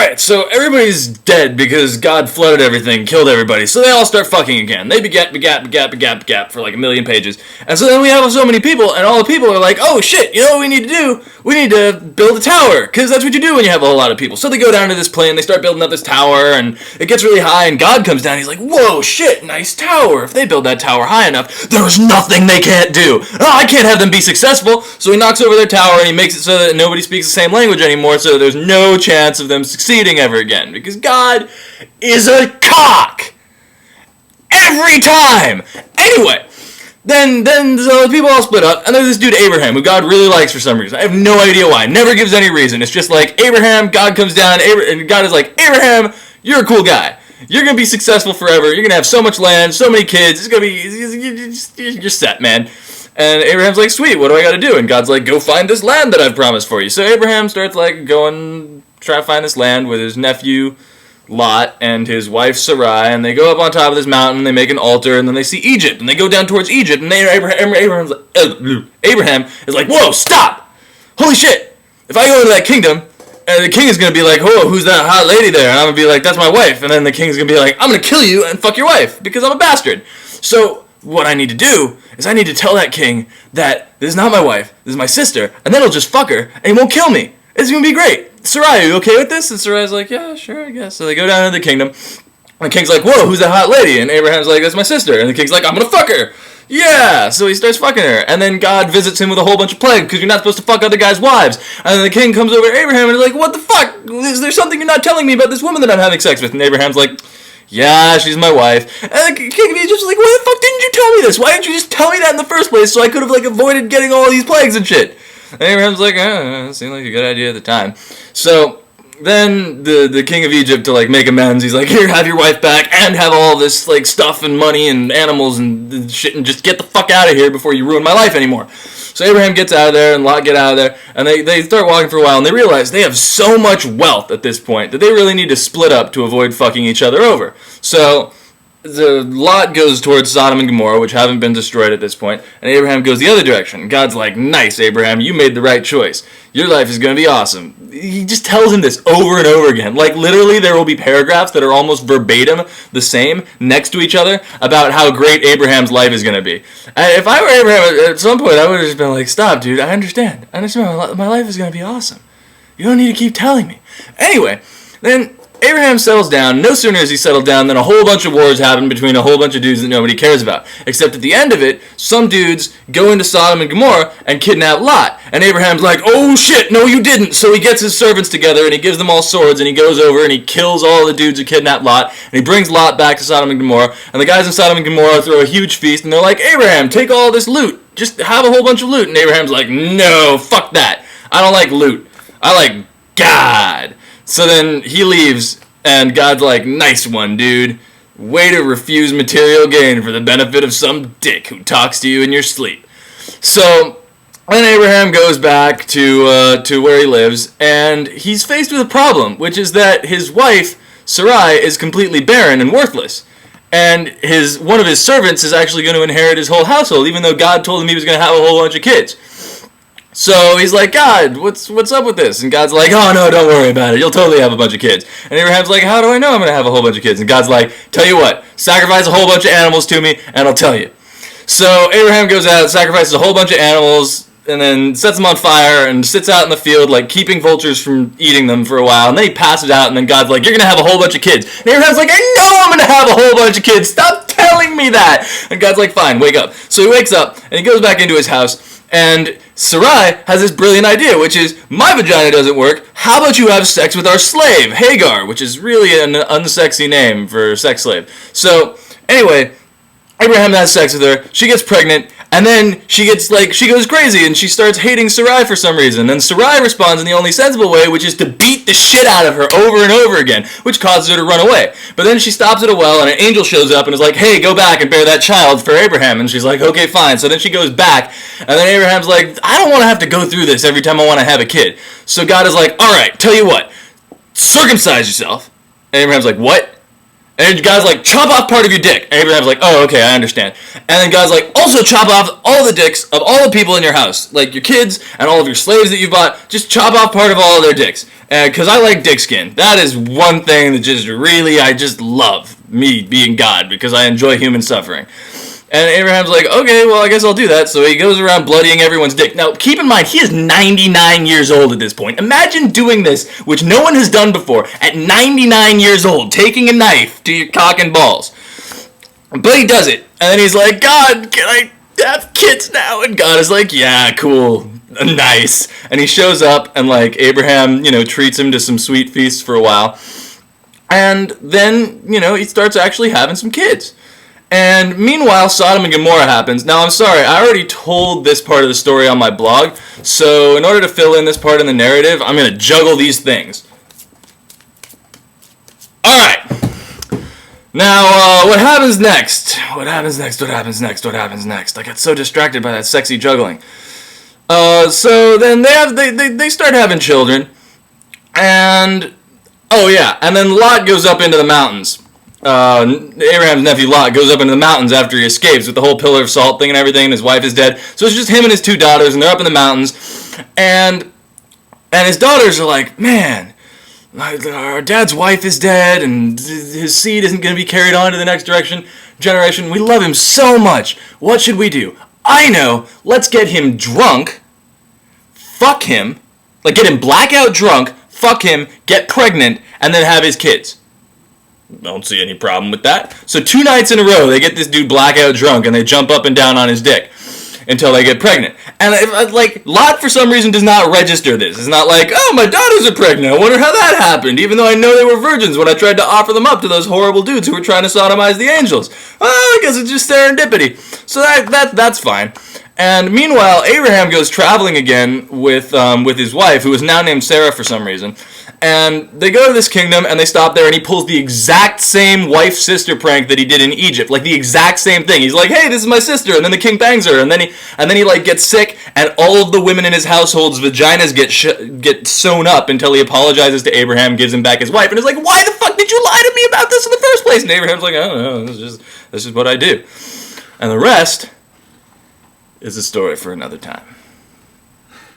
Alright, so everybody's dead because God flooded everything, killed everybody, so they all start fucking again. They begat for like a million pages. And so then we have so many people, and all the people are like, oh shit, you know what we need to do? We need to build a tower, because that's what you do when you have a whole lot of people. So they go down to this plane, they start building up this tower, and it gets really high, and God comes down, he's like, whoa, shit, nice tower. If they build that tower high enough, there's nothing they can't do. Oh, I can't have them be successful. So he knocks over their tower, and he makes it so that nobody speaks the same language anymore, so there's no chance of them succeeding ever again, because God is a cock every time. Anyway, then the people all split up, and there's this dude Abraham who God really likes for some reason. I have no idea why. Never gives any reason. It's just like Abraham. God comes down, and God is like, Abraham, you're a cool guy. You're gonna be successful forever. You're gonna have so much land, so many kids. It's gonna be you're set, man. And Abraham's like, sweet, what do I gotta do? And God's like, go find this land that I've promised for you. So Abraham starts like going, try to find this land with his nephew Lot and his wife Sarai, and they go up on top of this mountain, they make an altar, and then they see Egypt, and they go down towards Egypt, and Abraham is like, whoa, stop! Holy shit! If I go into that kingdom, and the king is gonna be like, whoa, who's that hot lady there? And I'm gonna be like, that's my wife. And then the king's gonna be like, I'm gonna kill you and fuck your wife, because I'm a bastard. So what I need to do is I need to tell that king that this is not my wife, this is my sister, and then he'll just fuck her, and he won't kill me. It's gonna be great. Sarai, are you okay with this? And Sarai's like, yeah, sure, I guess. So they go down to the kingdom, and the king's like, whoa, who's that hot lady? And Abraham's like, that's my sister. And the king's like, I'm gonna fuck her. Yeah, so he starts fucking her, and then God visits him with a whole bunch of plague, because you're not supposed to fuck other guys' wives. And then the king comes over to Abraham, and he's like, what the fuck? Is there something you're not telling me about this woman that I'm having sex with? And Abraham's like, yeah, she's my wife. And the king of Egypt's like, why the fuck didn't you tell me this? Why didn't you just tell me that in the first place so I could have, like, avoided getting all these plagues and shit? And Abraham's like, it seemed like a good idea at the time. So then the king of Egypt, to like make amends, he's like, here, have your wife back and have all this like stuff and money and animals and shit, and just get the fuck out of here before you ruin my life anymore. So Abraham gets out of there and Lot get out of there, and they start walking for a while, and they realize they have so much wealth at this point that they really need to split up to avoid fucking each other over. So the Lot goes towards Sodom and Gomorrah, which haven't been destroyed at this point, and Abraham goes the other direction. God's like, nice, Abraham, you made the right choice. Your life is going to be awesome. He just tells him this over and over again. Like, literally, there will be paragraphs that are almost verbatim the same, next to each other, about how great Abraham's life is going to be. And if I were Abraham, at some point, I would have just been like, stop, dude, I understand. My life is going to be awesome. You don't need to keep telling me. Anyway, then Abraham settles down. No sooner is he settled down than a whole bunch of wars happen between a whole bunch of dudes that nobody cares about. Except at the end of it, some dudes go into Sodom and Gomorrah and kidnap Lot. And Abraham's like, oh shit, no you didn't. So he gets his servants together and he gives them all swords and he goes over and he kills all the dudes who kidnapped Lot. And he brings Lot back to Sodom and Gomorrah. And the guys in Sodom and Gomorrah throw a huge feast and they're like, Abraham, take all this loot. Just have a whole bunch of loot. And Abraham's like, no, fuck that. I don't like loot. I like God. So then he leaves, and God's like, nice one, dude. Way to refuse material gain for the benefit of some dick who talks to you in your sleep. So then Abraham goes back to where he lives, and he's faced with a problem, which is that his wife, Sarai, is completely barren and worthless. And one of his servants is actually going to inherit his whole household, even though God told him he was going to have a whole bunch of kids. So he's like, God, what's up with this? And God's like, oh no, don't worry about it. You'll totally have a bunch of kids. And Abraham's like, how do I know I'm going to have a whole bunch of kids? And God's like, tell you what, sacrifice a whole bunch of animals to me, and I'll tell you. So Abraham goes out, sacrifices a whole bunch of animals, and then sets them on fire, and sits out in the field, like, keeping vultures from eating them for a while. And then he passes out, and then God's like, you're going to have a whole bunch of kids. And Abraham's like, I know I'm going to have a whole bunch of kids. Stop telling me that. And God's like, fine, wake up. So he wakes up, and he goes back into his house, and Sarai has this brilliant idea, which is, my vagina doesn't work, how about you have sex with our slave, Hagar, which is really an unsexy name for a sex slave. So, anyway, Abraham has sex with her, she gets pregnant, and then she goes crazy, and she starts hating Sarai for some reason. And Sarai responds in the only sensible way, which is to beat the shit out of her over and over again, which causes her to run away. But then she stops at a well, and an angel shows up and is like, hey, go back and bear that child for Abraham. And she's like, okay, fine. So then she goes back, and then Abraham's like, I don't want to have to go through this every time I want to have a kid. So God is like, all right, tell you what, circumcise yourself. And Abraham's like, what? And God's like, chop off part of your dick. And Abraham's like, oh, okay, I understand. And then God's like, also chop off all the dicks of all the people in your house. Like your kids and all of your slaves that you bought. Just chop off part of all of their dicks. Because I like dick skin. That is one thing that just really, I just love me being God. Because I enjoy human suffering. And Abraham's like, okay, well, I guess I'll do that. So he goes around bloodying everyone's dick. Now, keep in mind, he is 99 years old at this point. Imagine doing this, which no one has done before, at 99 years old, taking a knife to your cock and balls. But he does it. And then he's like, God, can I have kids now? And God is like, yeah, cool, nice. And he shows up, and, like, Abraham, treats him to some sweet feasts for a while. And then, he starts actually having some kids. And meanwhile, Sodom and Gomorrah happens. Now, I'm sorry, I already told this part of the story on my blog, so in order to fill in this part in the narrative, I'm going to juggle these things. Alright. Now, what happens next? What happens next? I got so distracted by that sexy juggling. So then they start having children, and, oh yeah, and then Lot goes up into the mountains. Abraham's nephew Lot goes up into the mountains after he escapes with the whole pillar of salt thing and everything, and his wife is dead. So it's just him and his two daughters, and they're up in the mountains, and his daughters are like, man, our dad's wife is dead, and his seed isn't going to be carried on to the next generation. We love him so much. What should we do? I know. Let's get him drunk, fuck him, like get him blackout drunk, fuck him, get pregnant, and then have his kids. Don't see any problem with that. So 2 nights in a row, they get this dude blackout drunk, and they jump up and down on his dick until they get pregnant. And, Lot, for some reason, does not register this. It's not like, oh, my daughters are pregnant. I wonder how that happened, even though I know they were virgins when I tried to offer them up to those horrible dudes who were trying to sodomize the angels. Well, I guess it's just serendipity. So that's fine. And meanwhile, Abraham goes traveling again with his wife, who is now named Sarah for some reason. And they go to this kingdom, and they stop there, and he pulls the exact same wife-sister prank that he did in Egypt. Like, the exact same thing. He's like, hey, this is my sister, and then the king bangs her, and then he gets sick, and all of the women in his household's vaginas get sewn up until he apologizes to Abraham, gives him back his wife, and is like, why the fuck did you lie to me about this in the first place? And Abraham's like, I don't know, this is what I do. And the rest is a story for another time.